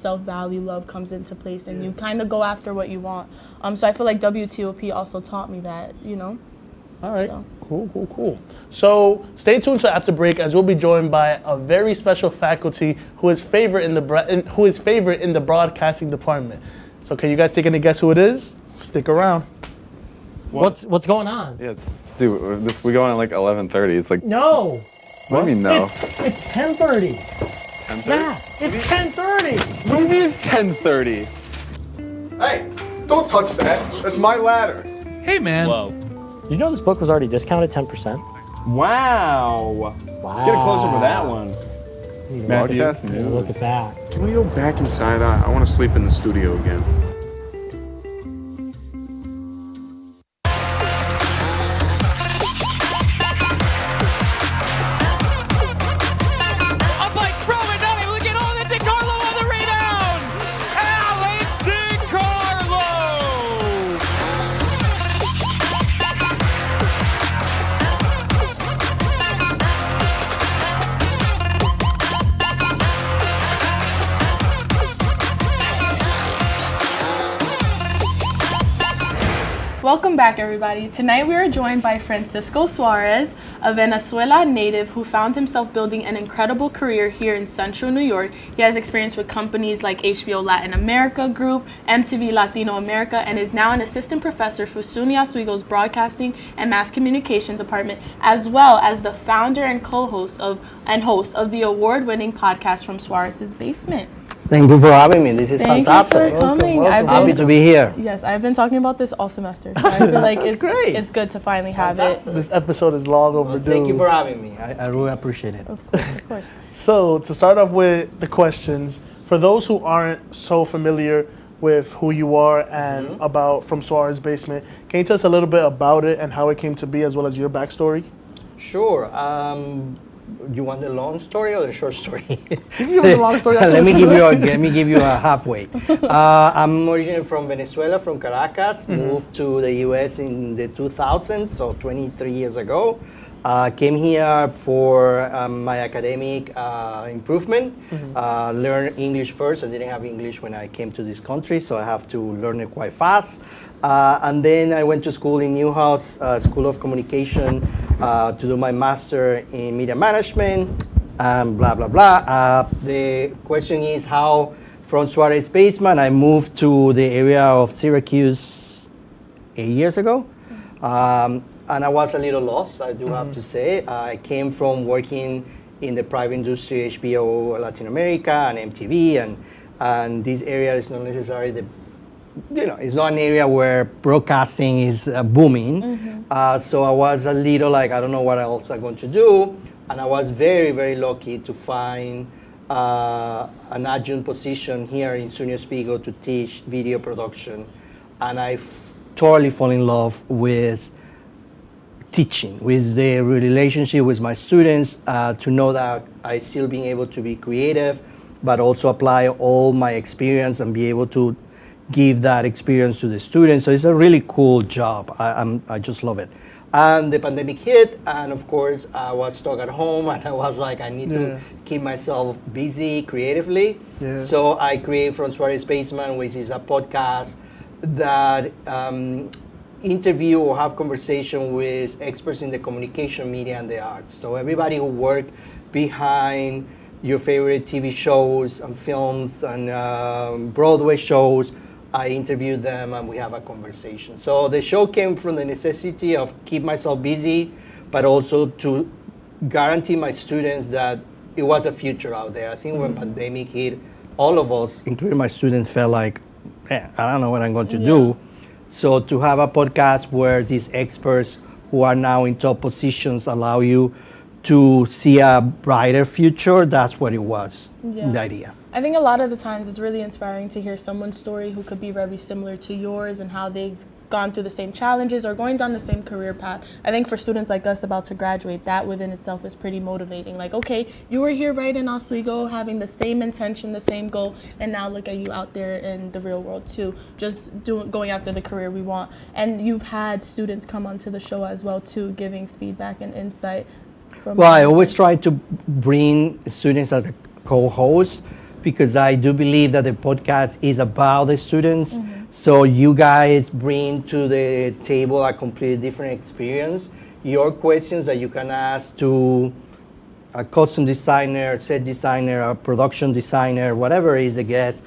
self-value, love comes into place, and you kind of go after what you want. So I feel like WTOP also taught me that, All right. So. Cool. So stay tuned to after break, as we'll be joined by a very special faculty who is favorite in the broadcasting department. So can you guys take any guess who it is? Stick around. What's going on? Yeah, we go on at like 11:30. It's like No. What do you mean no? It's 10:30. 10:30? Yeah, it's 10:30. What do you mean it's 10:30? Hey, don't touch that. That's my ladder. Hey, man. Whoa. Did you know this book was already discounted 10%? Wow. Wow. Get a close up of that one. Broadcast Look news. at that. Can we go back inside? I want to sleep in the studio again. Up by Crow, not able to get on it. DiCarlo on the rebound. Alex DiCarlo. Welcome back, everybody. Tonight we are joined by Francisco Suarez, a Venezuela native who found himself building an incredible career here in Central New York. He has experience with companies like HBO Latin America Group, MTV Latino America, and is now an assistant professor for SUNY Oswego's Broadcasting and Mass Communication Department, as well as the founder and host of the award-winning podcast From Suarez's Basement. Thank you for having me. This is Thank fantastic. you for coming. Happy to be here. Yes, I've been talking about this all semester. So I feel like it's good to finally have Fantastic. it. This episode is long overdue. Thank you for having me. I really appreciate it. Of course. So to start off with the questions, for those who aren't so familiar with who you are and about From Suarez Basement, can you tell us a little bit about it and how it came to be, as well as your backstory? Sure. You want the long story or the short story? You give us a long story. let me give you a halfway. I'm originally from Venezuela, from Caracas. Moved to the U.S. in the 2000s, so 23 years ago. Came here for my academic improvement. Learned English first. I didn't have English when I came to this country, so I have to learn it quite fast. And then I went to school in Newhouse School of Communication to do my master in media management, blah, blah, blah. The question is how from Suarez Basement I moved to the area of Syracuse 8 years ago. And I was a little lost, I do have to say. I came from working in the private industry, HBO Latin America and MTV, and this area is not necessarily it's not an area where broadcasting is booming. So I was a little like, I don't know what else I'm going to do. And I was very, very lucky to find an adjunct position here in SUNY Oswego to teach video production. And I totally fall in love with teaching, with the relationship with my students, to know that I still being able to be creative, but also apply all my experience and be able to give that experience to the students. So it's a really cool job. I just love it. And the pandemic hit, and of course I was stuck at home, and I was like, I need to keep myself busy creatively. So I created From Suarez Basement, which is a podcast that interview or have conversation with experts in the communication, media, and the arts. So everybody who work behind your favorite TV shows and films and Broadway shows, I interview them and we have a conversation. So the show came from the necessity of keep myself busy, but also to guarantee my students that it was a future out there. I think when pandemic hit, all of us, including my students, felt like, I don't know what I'm going to do. So to have a podcast where these experts who are now in top positions allow you to see a brighter future, that's what it was, the idea. I think a lot of the times it's really inspiring to hear someone's story who could be very similar to yours and how they've gone through the same challenges or going down the same career path. I think for students like us about to graduate, that within itself is pretty motivating. Like, okay, you were here right in Oswego having the same intention, the same goal, and now look at you out there in the real world too, just going after the career we want. And you've had students come onto the show as well too, giving feedback and insight. Well, I always try to bring students as a co-host, because I do believe that the podcast is about the students. So you guys bring to the table a completely different experience. Your questions that you can ask to a custom designer, set designer, a production designer, whatever is the guest,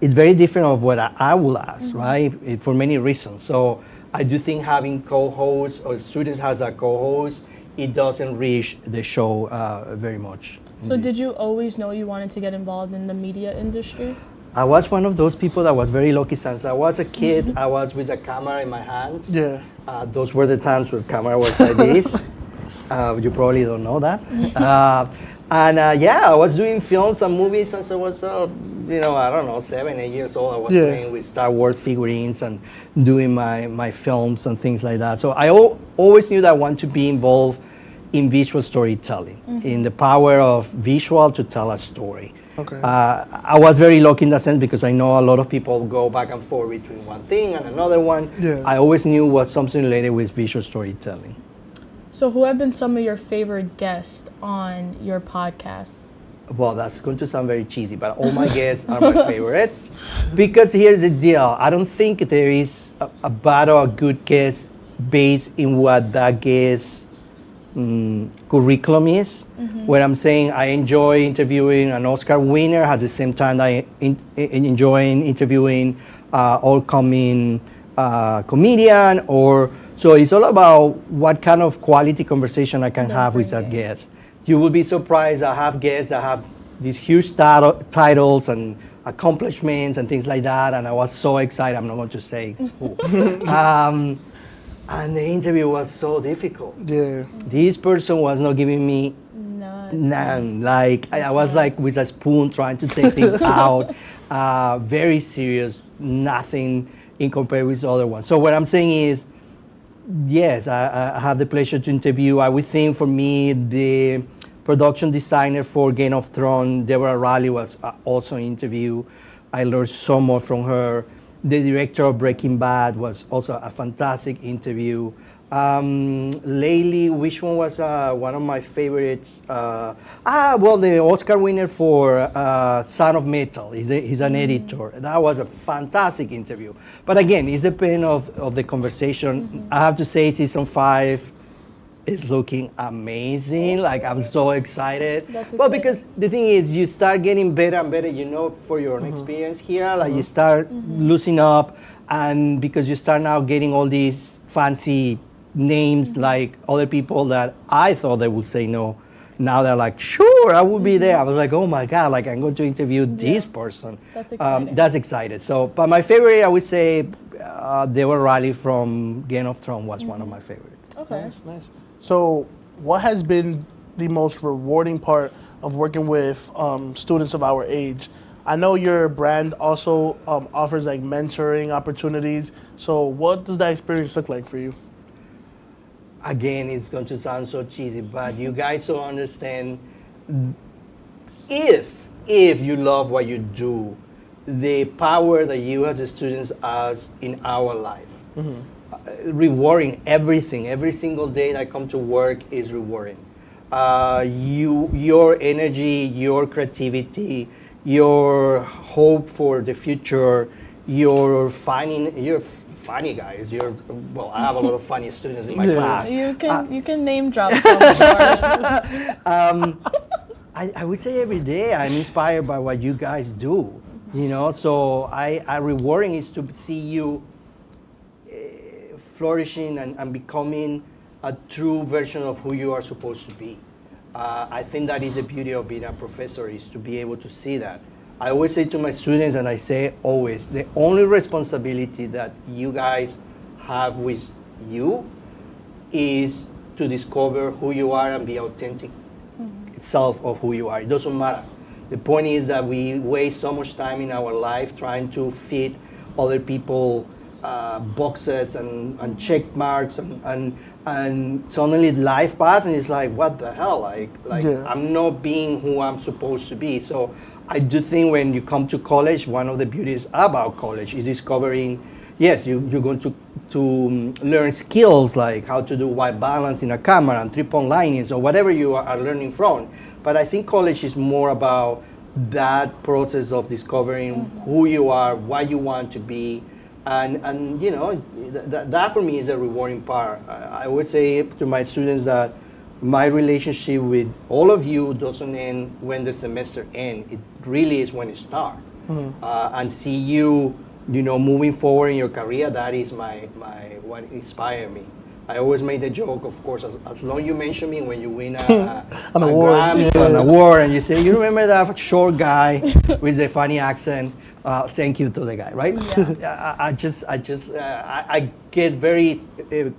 it's very different of what I will ask, right? For many reasons. So I do think having co-hosts or students has a co-host, it does enrich the show very much. So did you always know you wanted to get involved in the media industry? I was one of those people that was very lucky since I was a kid. I was with a camera in my hands. Yeah. Those were the times when camera was like this. You probably don't know that. I was doing films and movies since I was, I don't know, 7, 8 years old. I was playing with Star Wars figurines and doing my films and things like that. So I always knew that I wanted to be involved in visual storytelling, in the power of visual to tell a story. Okay. I was very lucky in that sense because I know a lot of people go back and forth between one thing and another one. Yeah. I always knew was something related with visual storytelling. So who have been some of your favorite guests on your podcast? Well, that's going to sound very cheesy, but all my guests are my favorites. Because here's the deal. I don't think there is a bad or a good guest based in what that guest curriculum is. Where I'm saying I enjoy interviewing an Oscar winner, at the same time I enjoy interviewing all-coming comedian, or so it's all about what kind of quality conversation I can have with that guest. You will be surprised. I have guests that have these huge titles and accomplishments and things like that, and I was so excited. I'm not going to say who. And the interview was so difficult. Yeah. This person was not giving me none. Like I was like with a spoon trying to take things out. Very serious, nothing in comparison with the other one. So what I'm saying is, yes, I have the pleasure to interview. I would think for me, the production designer for Game of Thrones, Deborah Riley, was also an interview. I learned so much from her. The director of Breaking Bad was also a fantastic interview. Lately, which one was one of my favorites? The Oscar winner for Son of Metal. He's an editor. That was a fantastic interview. But again, it's depending of the conversation. I have to say, season 5 is looking amazing. Like, I'm so excited. Well, because the thing is, you start getting better and better, for your own experience here. Like, you start loosening up, and because you start now getting all these fancy names, like other people that I thought they would say no. Now they're like, sure, I will be there. I was like, oh my God, like I'm going to interview this person. That's exciting. That's excited. So, but my favorite, I would say, Deborah Riley from Game of Thrones was one of my favorites. Okay. Nice. So, what has been the most rewarding part of working with students of our age? I know your brand also offers like mentoring opportunities. So, what does that experience look like for you? Again, it's going to sound so cheesy, but you guys don't understand. If you love what you do, the power that you as students has in our life. Rewarding everything. Every single day that I come to work is rewarding. Your energy, your creativity, your hope for the future, you're funny guys. I have a lot of funny students in my class. You can name drop some. I would say every day I'm inspired by what you guys do. So I rewarding is to see you flourishing and becoming a true version of who you are supposed to be. I think that is the beauty of being a professor, is to be able to see that. I always say to my students, and I say always, the only responsibility that you guys have with you is to discover who you are and be authentic self of who you are. It doesn't matter. The point is that we waste so much time in our life trying to fit other people boxes and check marks and suddenly life passes and it's like, what the hell? Like I'm not being who I'm supposed to be. So I do think when you come to college, one of the beauties about college is discovering, yes, you're going to learn skills like how to do white balance in a camera and 3-point linings or whatever you are learning from. But I think college is more about that process of discovering who you are, what you want to be, and you know, that for me is a rewarding part. I would say to my students that my relationship with all of you doesn't end when the semester ends. It really is when it starts. And see you, you know, moving forward in your career. That is my what inspired me. I always made the joke, of course, as long as you mention me when you win an award, an award, and you say, you remember that short guy with the funny accent? Thank you to the guy, right? Yeah. I get very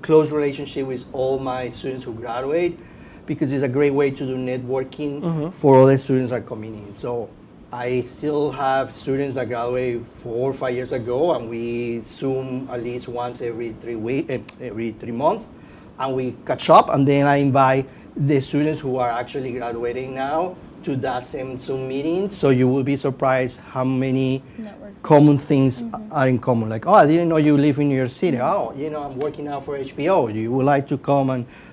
close relationship with all my students who graduate because it's a great way to do networking for other students that are coming in. So I still have students that graduated 4 or 5 years ago, and we Zoom at least once every 3 months, and we catch up. And then I invite the students who are actually graduating now to that same Zoom meeting. So you will be surprised how many common things are in common. Like, oh, I didn't know you live in New York City. Oh, you know, I'm working out for HBO. You would like to come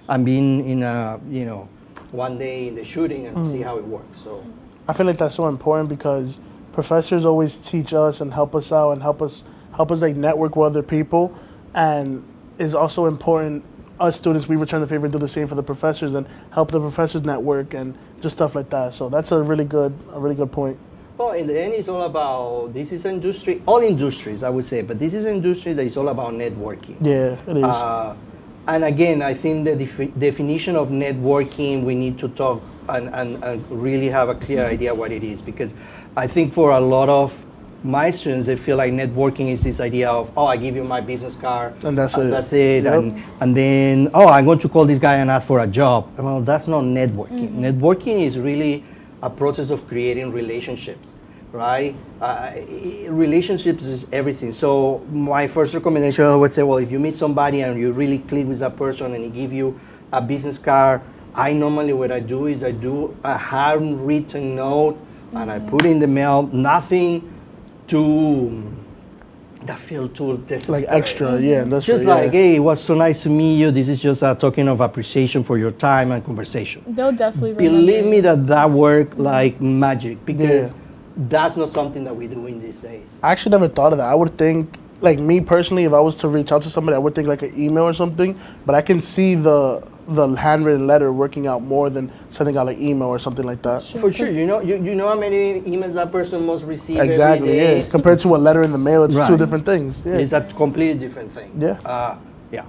and be in a, you know, one day in the shooting and see how it works. So I feel like that's so important because professors always teach us and help us out and help us like network with other people, and it's also important us students, we return the favor, do the same for the professors and help the professors network and just stuff like that. So that's a really good point. Well, in the end, it's all about, this is industry, all industries, I would say, but this is an industry that is all about networking. Yeah, it is. And again, I think the definition of networking, we need to talk and really have a clear idea what it is, because I think for a lot of my students, they feel like networking is this idea of, oh, I give you my business card, and that's it. That's it. Yep. And then, oh, I'm going to call this guy and ask for a job. Well, that's not networking. Networking is really a process of creating relationships, right? Relationships is everything. So my first recommendation, I would say, well, if you meet somebody and you really click with that person and he give you a business card, I normally, what I do is I do a handwritten note and I put in the mail, nothing that feel too desperate. Like extra, yeah. That's just right, like, hey, it was so nice to meet you. This is just a token of appreciation for your time and conversation. They'll definitely believe me that work like magic, because that's not something that we do in these days. I actually never thought of that. I would think, like me personally, if I was to reach out to somebody, I would think like an email or something. But I can see the handwritten letter working out more than sending out an email or something like that. For sure, you know how many emails that person must receive exactly, every day. Yeah. Compared to a letter in the mail, it's two different things. Yeah. It's a completely different thing. Yeah. Yeah.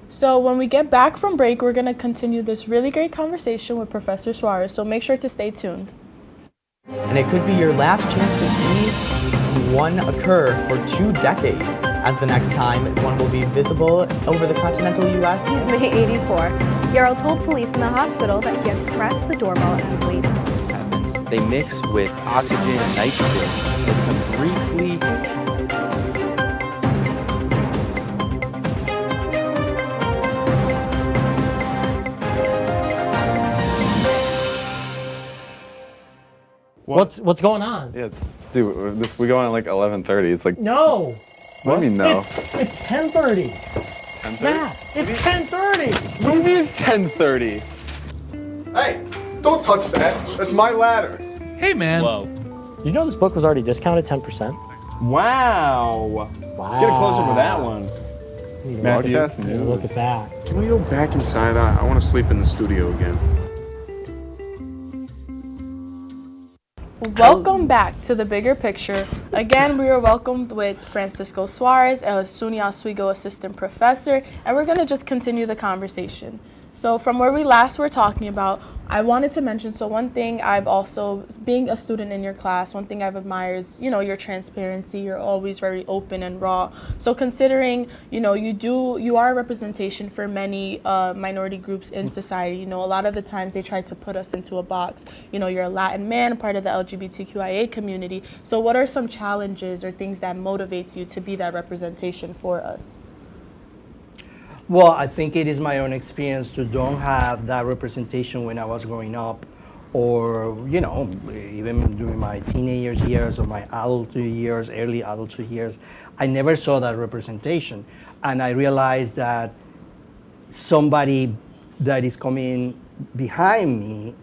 So when we get back from break, we're going to continue this really great conversation with Professor Suarez. So make sure to stay tuned. And it could be your last chance to see one occur for 2 decades, as the next time one will be visible over the continental U.S. He's May 84. Yarrow told police in the hospital that he had pressed the doorbell and waited. They mix with oxygen and nitrogen. They become briefly What's going on? Yeah, we go on at like 11:30. It's like, no. What do you mean no? It's 10:30. 10:30? Yeah, it's 10:30. What do you mean it's 10:30? Hey, don't touch that. That's my ladder. Hey, man. Whoa. You know this book was already discounted 10%? Wow. Wow. Get a close up of that one. Broadcast news. Look at that. Can we go back inside? I want to sleep in the studio again. Welcome back to The Bigger Picture. Again, we are welcomed with Francisco Suarez, a SUNY Oswego assistant professor, and we're going to just continue the conversation. So from where we last were talking about, I wanted to mention, so one thing I've also, being a student in your class, one thing I've admired is, you know, your transparency. You're always very open and raw. So considering, you know, you are a representation for many minority groups in society. You know, a lot of the times they try to put us into a box. You know, you're a Latin man, part of the LGBTQIA community. So what are some challenges or things that motivates you to be that representation for us? Well, I think it is my own experience to don't have that representation when I was growing up, or, you know, even during my teenage years or my adulthood years, early adulthood years, I never saw that representation. And I realized that somebody that is coming behind me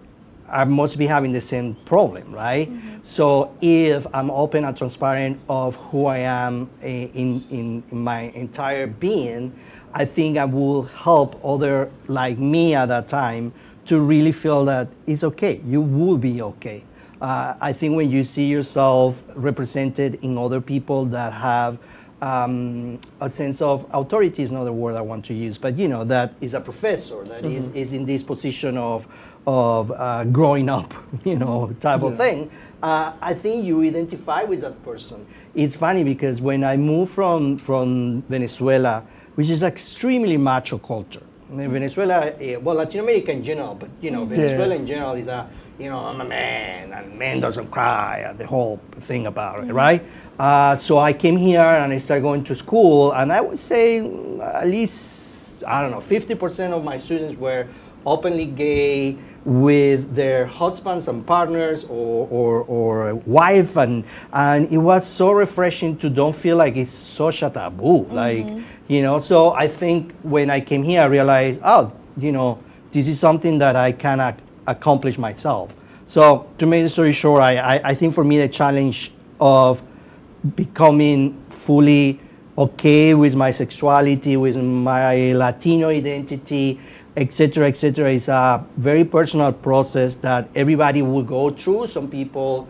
I must be having the same problem, right? So if I'm open and transparent of who I am in my entire being, I think I will help other like me at that time to really feel that it's okay. You will be okay. I think when you see yourself represented in other people that have a sense of authority is not the word I want to use, but you know, that is a professor that is in this position of growing up, you know, type of thing. I think you identify with that person. It's funny because when I moved from Venezuela, which is extremely macho culture. Venezuela, well, Latin America in general, but you know, Venezuela in general is you know, I'm a man, and man doesn't cry, and the whole thing about it, right? So I came here and I started going to school, and I would say at least, I don't know, 50% of my students were openly gay with their husbands and partners or wife, and it was so refreshing to don't feel like it's such a taboo, like, you know. So I think when I came here, I realized, oh, you know, this is something that I can accomplish myself. So to make the story short, I think for me the challenge of becoming fully okay with my sexuality, with my Latino identity, etc., is a very personal process that everybody will go through. Some people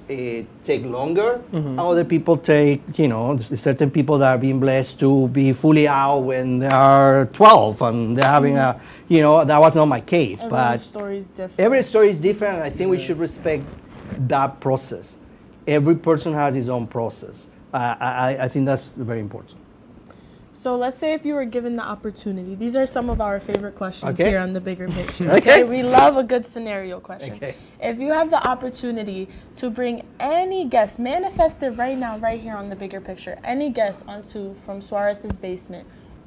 take longer. Other people take, you know, certain people that are being blessed to be fully out when they are 12 and they're having a, you know, that was not my case. Every story is different. Every story is different, and I think we should respect that process. Every person has his own process. I think that's very important. So let's say if you were given the opportunity, these are some of our favorite questions here on The Bigger Picture. Okay. We love a good scenario question. Okay. If you have the opportunity to bring any guest, manifest it right now, right here on The Bigger Picture, any guest from Suarez's basement,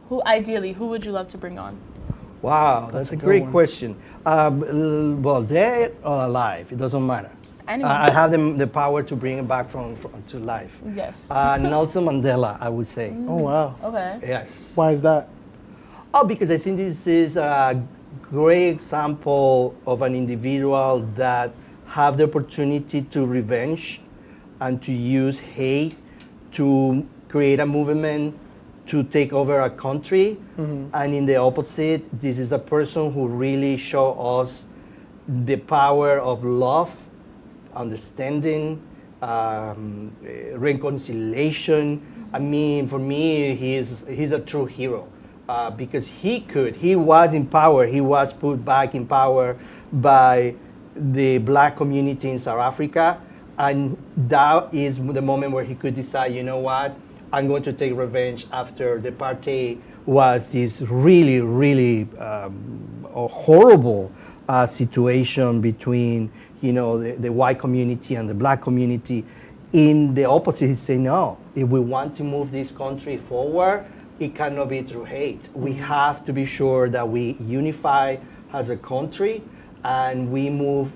who would you love to bring on? Wow, that's a great question. Well, dead or alive, it doesn't matter. I have the power to bring it back to life. Yes. Nelson Mandela, I would say. Oh, wow. Okay. Yes. Why is that? Oh, because I think this is a great example of an individual that have the opportunity to revenge and to use hate to create a movement to take over a country. And in the opposite, this is a person who really show us the power of love, understanding, reconciliation. I mean, for me, he's a true hero because he was in power. He was put back in power by the black community in South Africa, and that is the moment where he could decide, you know what, I'm going to take revenge after the apartheid was this really, really a horrible situation between, you know, the white community and the black community. In the opposite, he said, no, if we want to move this country forward, it cannot be through hate. We have to be sure that we unify as a country and we move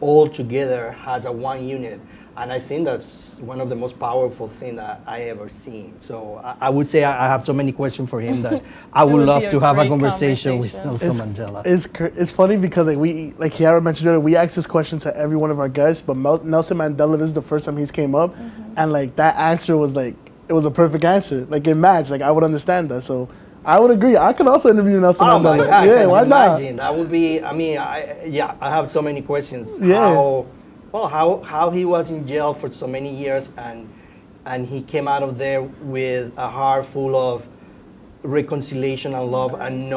all together as a one unit. And I think that's one of the most powerful things that I ever seen. So I would say I have so many questions for him that I would love to have a conversation with Nelson Mandela. It's funny because like Kiara mentioned earlier, we asked this question to every one of our guests, but Nelson Mandela, this is the first time he's came up, and like that answer was like, it was a perfect answer. Like it matched. Like I would understand that. So I would agree. I could also interview Nelson Mandela. My God, yeah, why not? That would be. I mean, I have so many questions. Yeah. How he was in jail for so many years and he came out of there with a heart full of reconciliation and love, and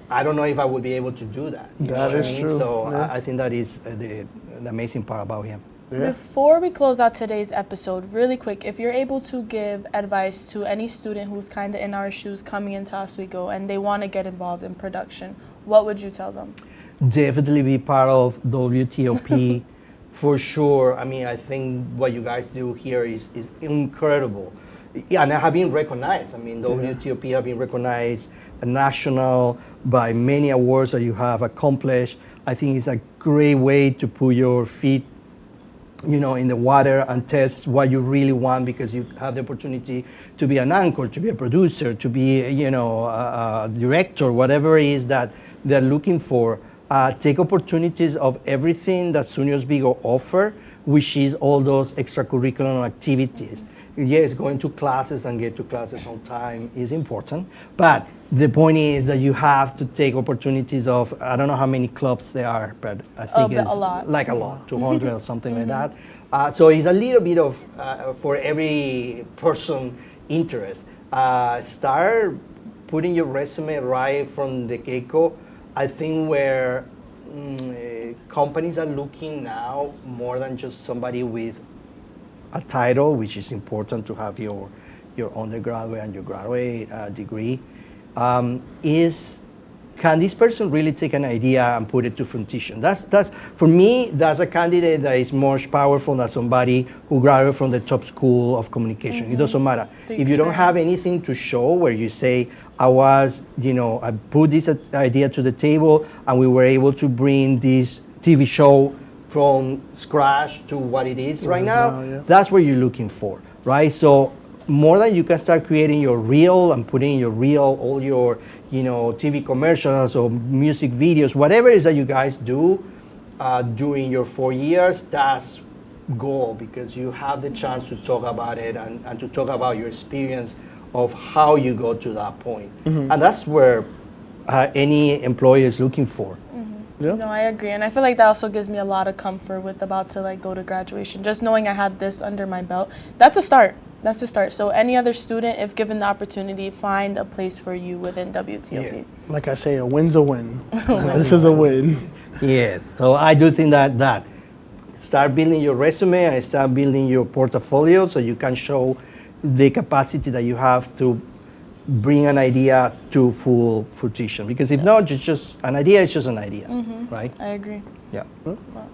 I don't know if I would be able to do that. That is true. So I think that is the amazing part about him. Yeah. Before we close out today's episode, really quick, if you're able to give advice to any student who's kind of in our shoes coming into Oswego and they want to get involved in production, what would you tell them? Definitely be part of WTOP. For sure. I mean, I think what you guys do here is incredible. Yeah, and I have been recognized. I mean, WTOP have been recognized national by many awards that you have accomplished. I think it's a great way to put your feet, you know, in the water and test what you really want, because you have the opportunity to be an anchor, to be a producer, to be, you know, a director, whatever it is that they're looking for. take opportunities of everything that Sunios Vigo offer, which is all those extracurricular activities. Yes, going to classes and get to classes on time is important, but the point is that you have to take opportunities of, I don't know how many clubs there are, but I think it's a lot. like a lot, 200 or something like that. So it's a little bit of, for every person interest. Start putting your resume right from the get-go. I think where companies are looking now more than just somebody with a title, which is important to have your undergraduate and your graduate degree, is can this person really take an idea and put it to fruition? That's for me, that's a candidate that is more powerful than somebody who graduated from the top school of communication. It doesn't matter. If you don't have anything to show where you say, I put this idea to the table and we were able to bring this TV show from scratch to what it is right now, that's what you're looking for, right? So more than you can start creating your reel and putting your reel, all your TV commercials or music videos, whatever it is that you guys do during your 4 years, that's goal, because you have the chance to talk about it and to talk about your experience of how you go to that point. And that's where any employer is looking for. Yeah. No, I agree, and I feel like that also gives me a lot of comfort with about to go to graduation. Just knowing I have this under my belt, that's a start. That's a start. So any other student, if given the opportunity, find a place for you within WTOP. Yeah. Like I say, a win's a win. This is a win. Yes. So I do think that start building your resume and start building your portfolio so you can show the capacity that you have to bring an idea to full fruition. Because if not, it's just an idea is just an idea, right? I agree. Yeah. Wow.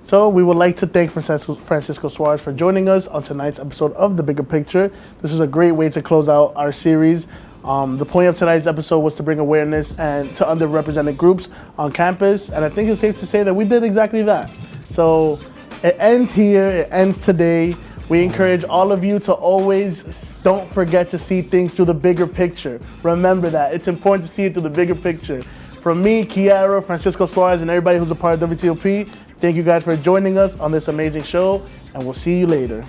So we would like to thank Francisco Suarez for joining us on tonight's episode of The Bigger Picture. This is a great way to close out our series. The point of tonight's episode was to bring awareness and to underrepresented groups on campus, and I think it's safe to say that we did exactly that. So it ends here, it ends today. We encourage all of you to always don't forget to see things through the bigger picture. Remember that. It's important to see it through the bigger picture. From me, Kiara, Francisco Suarez, and everybody who's a part of WTOP, thank you guys for joining us on this amazing show, and we'll see you later.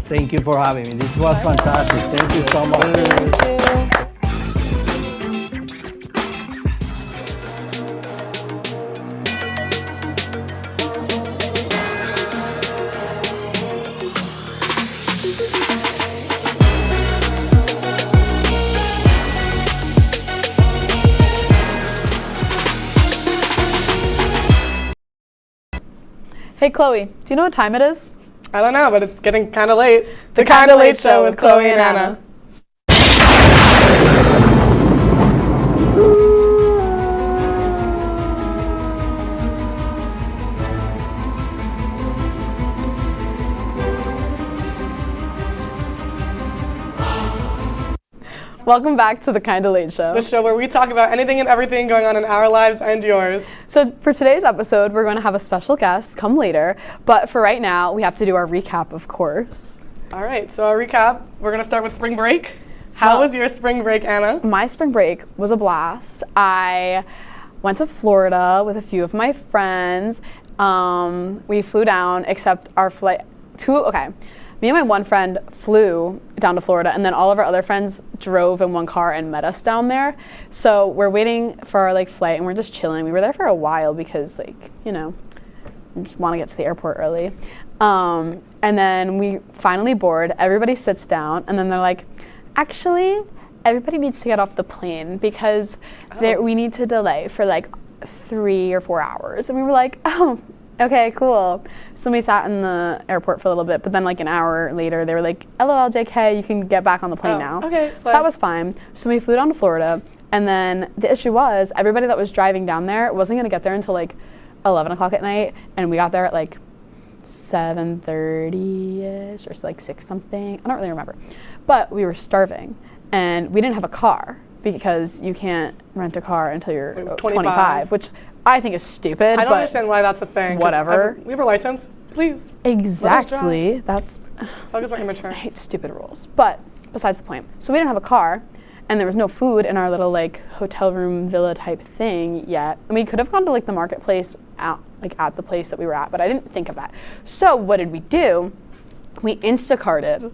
Thank you for having me. This was fantastic. Thank you so much. Thank you. Hey Chloe, do you know what time it is? I don't know, but it's getting kind of late. The Kinda Late Show with Chloe and Anna. Welcome back to the Kinda Late Show. The show where we talk about anything and everything going on in our lives and yours. So for today's episode, we're going to have a special guest come later, but for right now, we have to do our recap, of course. All right, so our recap, we're going to start with spring break. How was your spring break, Anna? My spring break was a blast. I went to Florida with a few of my friends. We flew down, except our flight, me and my one friend flew down to Florida, and then all of our other friends drove in one car and met us down there. So we're waiting for our flight, and we're just chilling. We were there for a while because we just want to get to the airport early. And then we finally board. Everybody sits down, and then they're like, actually, everybody needs to get off the plane because we need to delay for 3 or 4 hours. And we were like, oh, okay, cool. So we sat in the airport for a little bit, but then an hour later, they were like, LOL, JK, you can get back on the plane now. Okay. So that was fine. So we flew down to Florida, and then the issue was everybody that was driving down there wasn't going to get there until 11 o'clock at night, and we got there at 7:30-ish or 6 something. I don't really remember. But we were starving, and we didn't have a car because you can't rent a car until you're 25, which I think is stupid. I don't understand why that's a thing. Whatever. We have a license, please. Exactly. That's. Focus on immature. I hate stupid rules. But besides the point. So we didn't have a car, and there was no food in our little like hotel room villa type thing yet. And we could have gone to like the marketplace at the place that we were at, but I didn't think of that. So what did we do? We Instacarted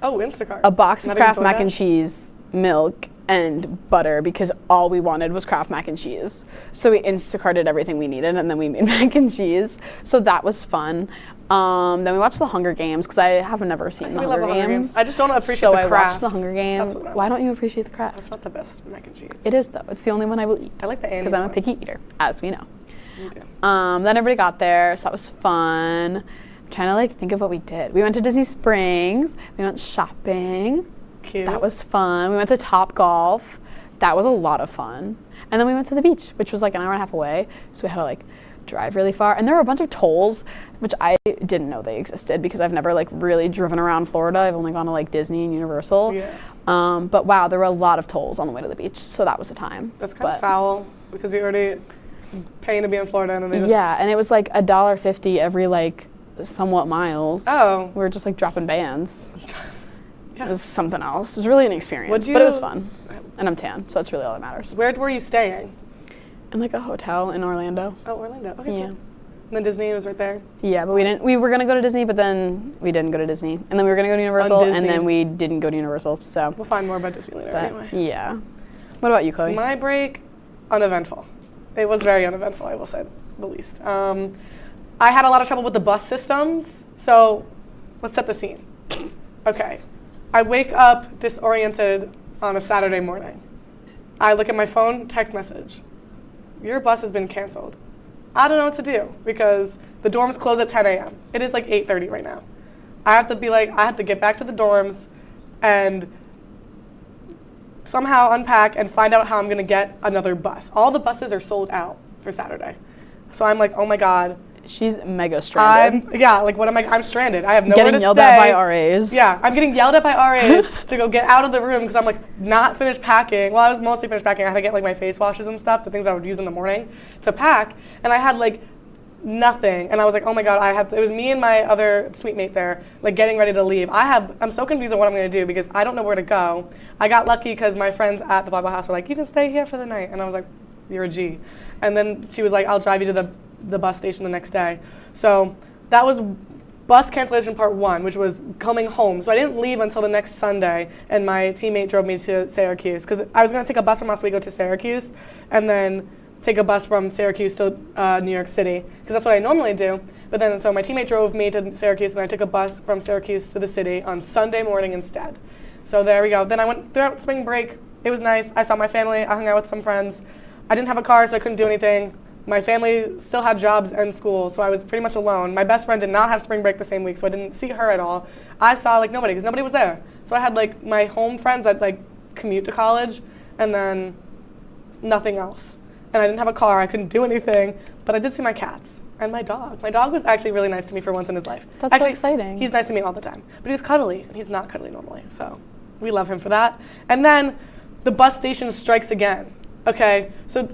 Instacart. a box of Not Kraft even mac and DoorDash? cheese, milk, and butter because all we wanted was Kraft mac and cheese. So we Instacarted everything we needed, and then we made mac and cheese. So that was fun. Then we watched the Hunger Games because I have never seen the Hunger Games. I just don't appreciate so the I craft. watched the Hunger Games. That's what I Why don't you appreciate the craft? That's not the best mac and cheese. It is though. It's the only one I will eat. I like the Annie's because I'm a one. picky eater, as we know. You do. Then everybody got there, so that was fun. I'm trying to like think of what we did. We went to Disney Springs. We went shopping. Cute. That was fun. We went to Top Golf. That was a lot of fun. And then we went to the beach, which was like an hour and a half away. So we had to like drive really far. And there were a bunch of tolls, which I didn't know they existed because I've never like really driven around Florida. I've only gone to like Disney and Universal. Yeah. But wow, there were a lot of tolls on the way to the beach. So that was a time. That's kind of foul because you're already paying to be in Florida and then they just... Yeah, and it was like $1.50 every like somewhat miles. Oh. We were just like dropping bands. Yeah. It was something else. It was really an experience, but it was fun. And I'm tan, so that's really all that matters. Where were you staying? In like a hotel in Orlando. Oh, Orlando. Okay. Yeah. And then Disney was right there. Yeah, but we didn't. We were gonna go to Disney, but then we didn't go to Disney, and then we were gonna go to Universal, Disney. and then we didn't go to Universal. So we'll find more about Disney later. but, Anyway. yeah. What about you, Chloe? My break, uneventful. It was very uneventful, I will say the least. I had a lot of trouble with the bus systems, so let's set the scene. Okay, I wake up disoriented on a Saturday morning. I look at my phone, text message. Your bus has been canceled. I don't know what to do because the dorms close at 10 a.m. It is like 8:30 right now. I have to get back to the dorms and somehow unpack and find out how I'm gonna get another bus. All the buses are sold out for Saturday. So I'm like, oh my God. She's mega stranded. I'm stranded. I have nowhere to stay. Getting yelled at by RAs. Yeah, I'm getting yelled at by RAs to go get out of the room because I'm like not finished packing. Well, I was mostly finished packing. I had to get like my face washes and stuff, the things I would use in the morning to pack. And I had like nothing. And I was like, oh my God, it was me and my other suite mate there, like getting ready to leave. I'm so confused on what I'm gonna do because I don't know where to go. I got lucky because my friends at the Bible house were like, you can stay here for the night. And I was like, you're a G. And then she was like, I'll drive you to the bus station the next day. So that was bus cancellation part 1, which was coming home. So I didn't leave until the next Sunday, and my teammate drove me to Syracuse because I was going to take a bus from Oswego to Syracuse and then take a bus from Syracuse to New York City because that's what I normally do. But then, so my teammate drove me to Syracuse, and I took a bus from Syracuse to the city on Sunday morning instead. So there we go. Then I went throughout spring break. It was nice. I saw my family. I hung out with some friends. I didn't have a car, so I couldn't do anything. My family still had jobs and school, so I was pretty much alone. My best friend did not have spring break the same week, so I didn't see her at all. I saw like nobody because nobody was there. So I had like my home friends that like commute to college, and then nothing else. And I didn't have a car. I couldn't do anything, but I did see my cats and my dog. My dog was actually really nice to me for once in his life. That's so exciting. He's nice to me all the time, but he was cuddly, and he's not cuddly normally, so we love him for that. And then the bus station strikes again. Okay, so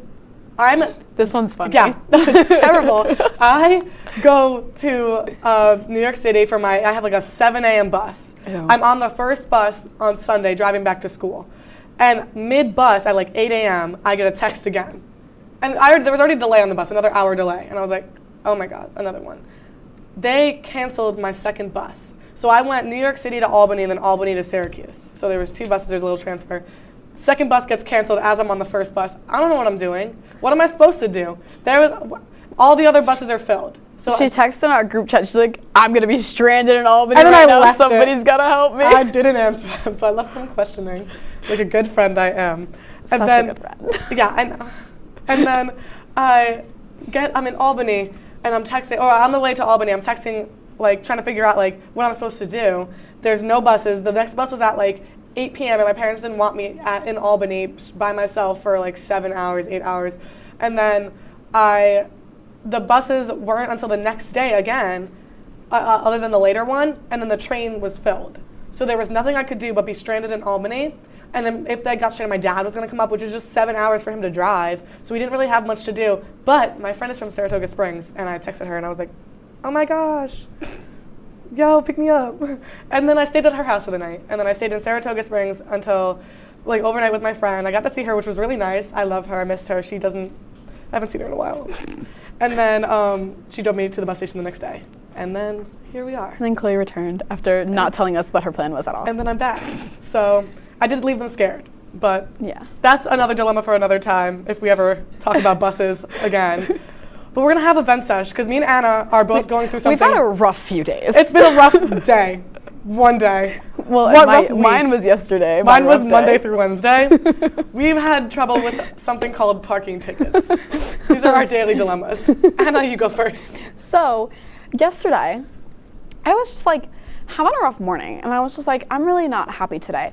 This one's funny. Yeah, it's terrible. I go to New York City for I have like a 7 a.m. bus. Ew. I'm on the first bus on Sunday driving back to school. And mid-bus at like 8 a.m., I get a text again. And there was already a delay on the bus, another hour delay. And I was like, oh my God, another one. They canceled my second bus. So I went New York City to Albany and then Albany to Syracuse. So there was 2 buses, there's a little transfer. Second bus gets canceled as I'm on the first bus. I don't know what I'm doing. What am I supposed to do? All the other buses are filled. So she texted in our group chat. She's like, I'm going to be stranded in Albany and then right I now. left Somebody's got to help me. I didn't answer them, so I left them questioning, like a good friend I am. Such a good friend. Yeah, I know. And then I'm in Albany, and I'm texting, or on the way to Albany, I'm texting, like, trying to figure out, like, what I'm supposed to do. There's no buses. The next bus was at, like, 8 p.m., and my parents didn't want me in Albany by myself for, like, 7 hours, 8 hours. And then the buses weren't until the next day again, other than the later one, and then the train was filled. So there was nothing I could do but be stranded in Albany. And then if they got stranded, my dad was going to come up, which is just 7 hours for him to drive. So we didn't really have much to do. But my friend is from Saratoga Springs, and I texted her, and I was like, oh my gosh, yo, pick me up. And then I stayed at her house for the night. And then I stayed in Saratoga Springs until like overnight with my friend. I got to see her, which was really nice. I love her. I missed her. I haven't seen her in a while. And then she drove me to the bus station the next day. And then here we are. And then Chloe returned after not telling us what her plan was at all. And then I'm back. So I did leave them scared. But yeah, that's another dilemma for another time if we ever talk about buses again. But we're going to have a vent sesh because me and Anna are both going through something. We've had a rough few days. It's been a rough day. One day. Well, mine was yesterday. Mine was Monday through Wednesday. We've had trouble with something called parking tickets. These are our daily dilemmas. Anna, you go first. So, yesterday, I was just like having a rough morning, and I was just like, I'm really not happy today.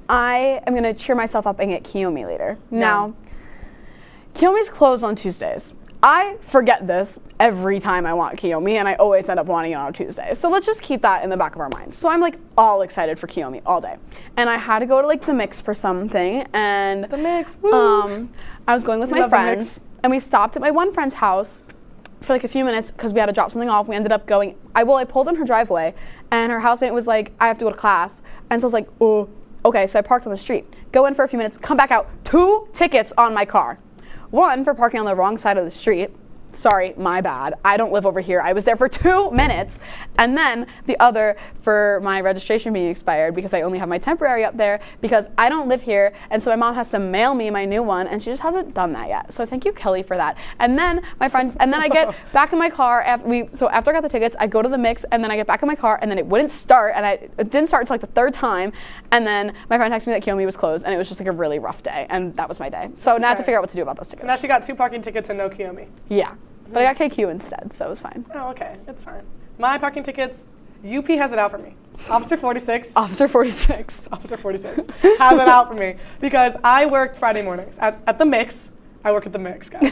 I am going to cheer myself up and get Kiyomi later. Yeah. Now, Kiyomi's closed on Tuesdays. I forget this every time I want Kiyomi, and I always end up wanting it on a Tuesday. So let's just keep that in the back of our minds. So I'm like all excited for Kiyomi all day. And I had to go to like the Mix for something, and the Mix, woo. I was going with my friends, and we stopped at my one friend's house for like a few minutes because we had to drop something off. We ended up going, I pulled in her driveway, and her housemate was like, I have to go to class. And so I was like, oh, okay, so I parked on the street, go in for a few minutes, come back out, 2 tickets on my car. One for parking on the wrong side of the street. Sorry, my bad. I don't live over here. I was there for 2 minutes. And then the other for my registration being expired because I only have my temporary up there because I don't live here. And so my mom has to mail me my new one, and she just hasn't done that yet. So thank you, Kelly, for that. And then I get back in my car after I got the tickets, I go to the Mix, and then I get back in my car, and then it wouldn't start, and it didn't start until like the 3rd time. And then my friend texted me that Kiyomi was closed, and it was just like a really rough day, and that was my day. So now I have to figure out what to do about those tickets. So now she got 2 parking tickets and no Kiyomi. Yeah. But I got KQ instead, so it was fine. Oh, okay. It's fine. My parking tickets, UP has it out for me. Officer 46. Officer 46. Officer 46 has it out for me because I work Friday mornings at the Mix. I work at the Mix, guys.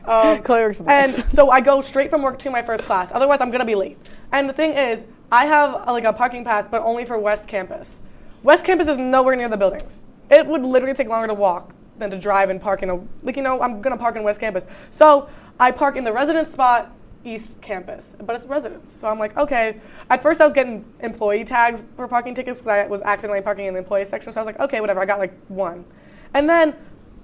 Chloe works at the Mix. And so I go straight from work to my first class. Otherwise, I'm going to be late. And the thing is, I have like a parking pass, but only for West Campus. West Campus is nowhere near the buildings. It would literally take longer to walk than to drive and park in I'm going to park in West Campus. So I park in the resident spot, East Campus, but it's residents. So I'm like, okay. At first I was getting employee tags for parking tickets because I was accidentally parking in the employee section. So I was like, okay, whatever. I got like 1. And then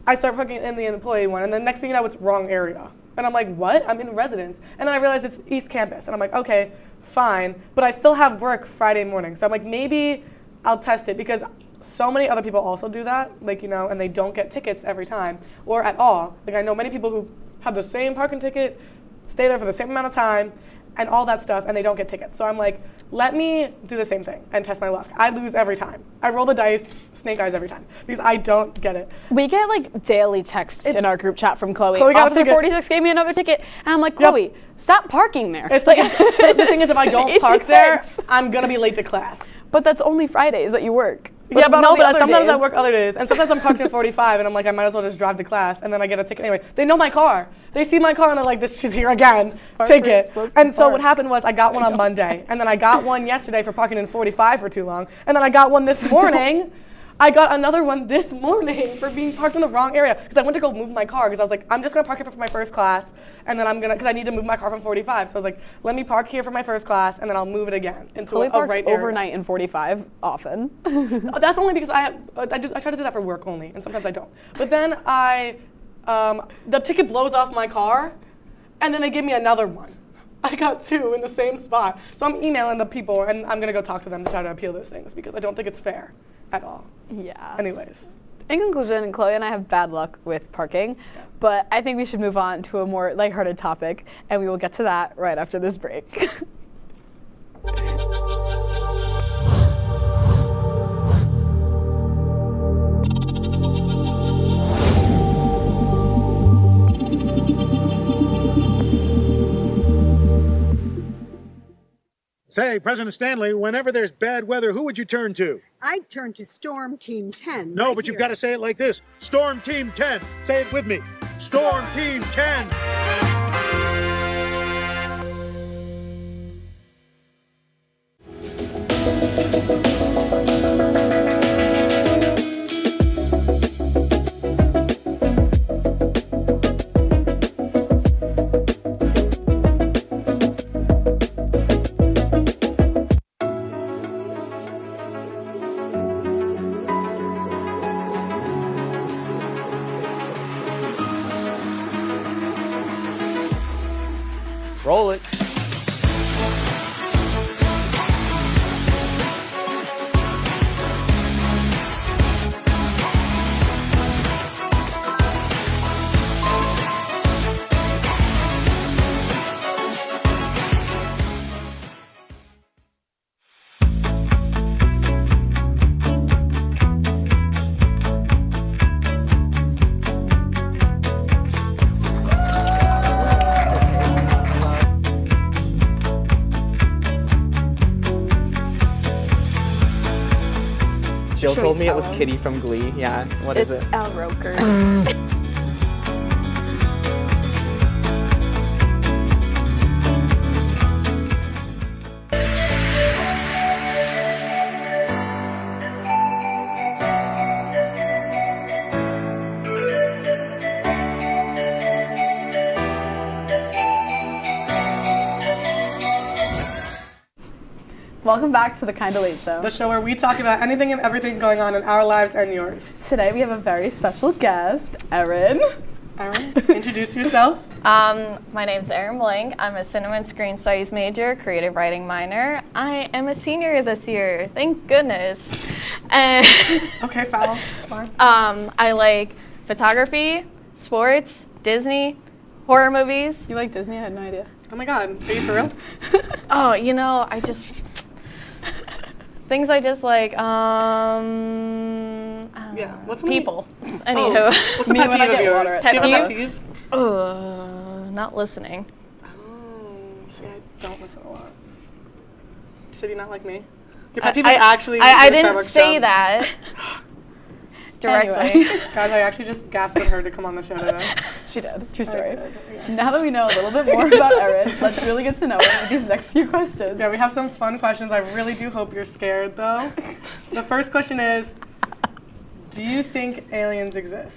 I start parking in the employee one, and then next thing you know, it's wrong area. And I'm like, what? I'm in residence. And then I realize it's East Campus. And I'm like, okay, fine. But I still have work Friday morning. So I'm like, maybe I'll test it because so many other people also do that, and they don't get tickets every time or at all. Like I know many people who have the same parking ticket, stay there for the same amount of time, and all that stuff, and they don't get tickets. So I'm like, let me do the same thing and test my luck. I lose every time. I roll the dice, snake eyes every time, because I don't get it. We get like daily texts in our group chat from Chloe. Chloe got Officer 46 gave me another ticket, and I'm like, Chloe, stop parking there. It's like the thing is, if I don't park there, I'm gonna be late to class. But that's only Fridays that you work. But sometimes I work other days, and sometimes I'm parked at 45, and I'm like, I might as well just drive to class, and then I get a ticket anyway. They know my car. They see my car, and they're like, she's here again. Ticket. And so what happened was I got one on Monday, and then I got one yesterday for parking in 45 for too long, and then I got one this morning. I got another one this morning for being parked in the wrong area because I went to go move my car because I was like, I'm just going to park here for my first class, and then because I need to move my car from 45. So I was like, let me park here for my first class, and then I'll move it again into Chloe a parks right area. overnight in 45 often. That's only because I try to do that for work only, and sometimes I don't. But then the ticket blows off my car, and then they give me another one. I got 2 in the same spot. So I'm emailing the people, and I'm going to go talk to them to try to appeal those things because I don't think it's fair at all. Yeah. Anyways. In conclusion, Chloe and I have bad luck with parking, but I think we should move on to a more lighthearted topic, and we will get to that right after this break. Say, President Stanley, whenever there's bad weather, who would you turn to? I'd turn to Storm Team 10. No, but you've got to say it like this. Storm Team 10. Say it with me. Storm Team 10. Roll it. Jill Should told we me it tell was him? Kitty from Glee. Yeah. What is it? Al Roker. Welcome back to the Kinda Late Show. The show where we talk about anything and everything going on in our lives and yours. Today we have a very special guest, Erin. Erin, introduce yourself. My name's Erin Blank. I'm a cinema and screen studies major, creative writing minor. I am a senior this year, thank goodness. And okay, foul. It's fine. I like photography, sports, Disney, horror movies. You like Disney? I had no idea. Oh my god, are you for real? Oh, you know, I just things I dislike. Yeah. What's people? Oh, Anywho, what's a pet peeve of yours? Pet Do you have a peeves? pet Not listening. Oh, see, I don't listen a lot. So do you not like me? Your pet peeve is actually. I your didn't Starbucks say job. that directly. Anyway. Guys, I actually just gaslit her to come on the show today. She did. True story. I did, yeah. Now that we know a little bit more about Erin, let's really get to know her with these next few questions. Yeah, we have some fun questions. I really do hope you're scared, though. The first question is, do you think aliens exist?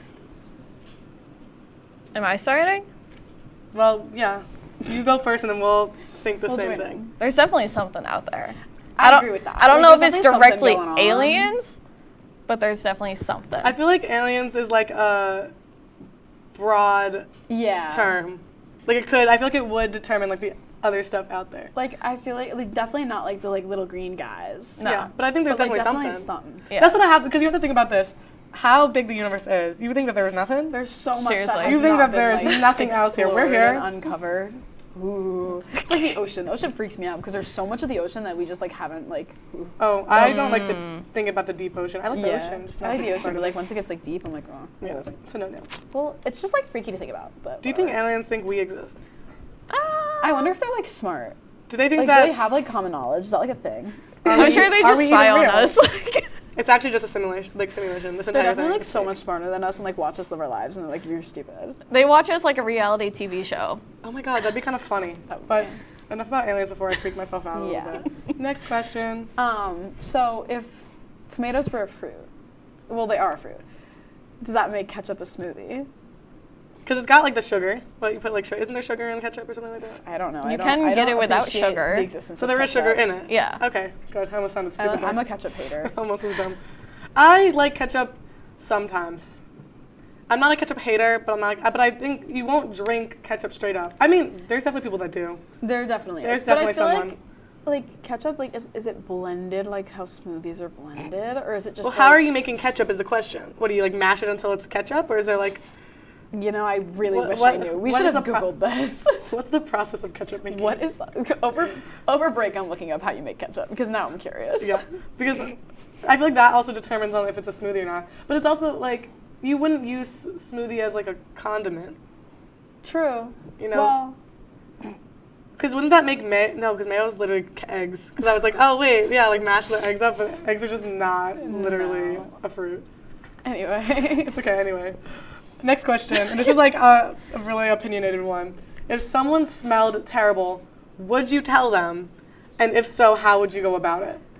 Am I starting? Well, yeah. You go first, and then we'll think the same thing. There's definitely something out there. I agree with that. I don't Like, know if there's it's definitely something directly going on. aliens, but there's definitely something. I feel like aliens is like a broad term. Like it could, I feel like it would determine like the other stuff out there. Like I feel like definitely not like the little green guys. No. Yeah, but I think there's But, like, definitely something. Yeah. That's what I have, because you have to think about this. How big the universe is. You think that there's nothing? There's so much. Seriously. That has You think not that there's been, like, nothing else here. We're explored here. and uncovered. Ooh. It's like the ocean. The ocean freaks me out because there's so much of the ocean that we just like haven't like. Ooh. Oh, I don't like the thing about the deep ocean. I like the ocean. Just I not like the ocean, part but of like it. once it gets like deep, I'm like, oh. Yeah, it's a no-no. Well, it's just like freaky to think about. But Do you think aliens think we exist? I wonder if they're like smart. Do they think Like, that? do they have like common knowledge? Is that like a thing? I'm sure they Are just we spy even on real? us. It's actually just a simulation. This They're entire definitely thing. like so much smarter than us and like watch us live our lives and they're like, you're stupid. They watch us like a reality TV show. Oh my god, that'd be kind of funny. But enough about aliens before I freak myself out a little bit. Next question. So if tomatoes were a fruit, well, they are a fruit. Does that make ketchup a smoothie? Because it's got like the sugar. What you put like sugar? Isn't there sugar in ketchup or something like that? I don't know. You can get it without sugar. The existence So of there is sugar ketchup. in it. Yeah. Okay. Good. I almost sounded stupid. I'm a ketchup hater. Almost was dumb. I like ketchup sometimes. I'm not a ketchup hater, but I'm not. But I think you won't drink ketchup straight up. I mean, there's definitely people that do. There definitely There's is. But I definitely feel someone. like ketchup, like is it blended like how smoothies are blended, or is it just? Well, how are you making ketchup? Is the question. What do you like? Mash it until it's ketchup, or is it like? You know, I really What- wish what- I knew. We what should is have the pro- Googled this. What's the process of ketchup making? What is that? Over break? I'm looking up how you make ketchup because now I'm curious. Yeah, because I feel like that also determines on if it's a smoothie or not. But it's also like you wouldn't use smoothie as like a condiment. True. You know. Well, Because wouldn't that make mayo? No, because mayo is literally eggs. Because I was like, oh wait, yeah, like mash the eggs up, but eggs are just not literally a fruit. anyway. It's okay anyway. Next question, and this is like a really opinionated one. If someone smelled terrible, would you tell them? And if so, how would you go about it?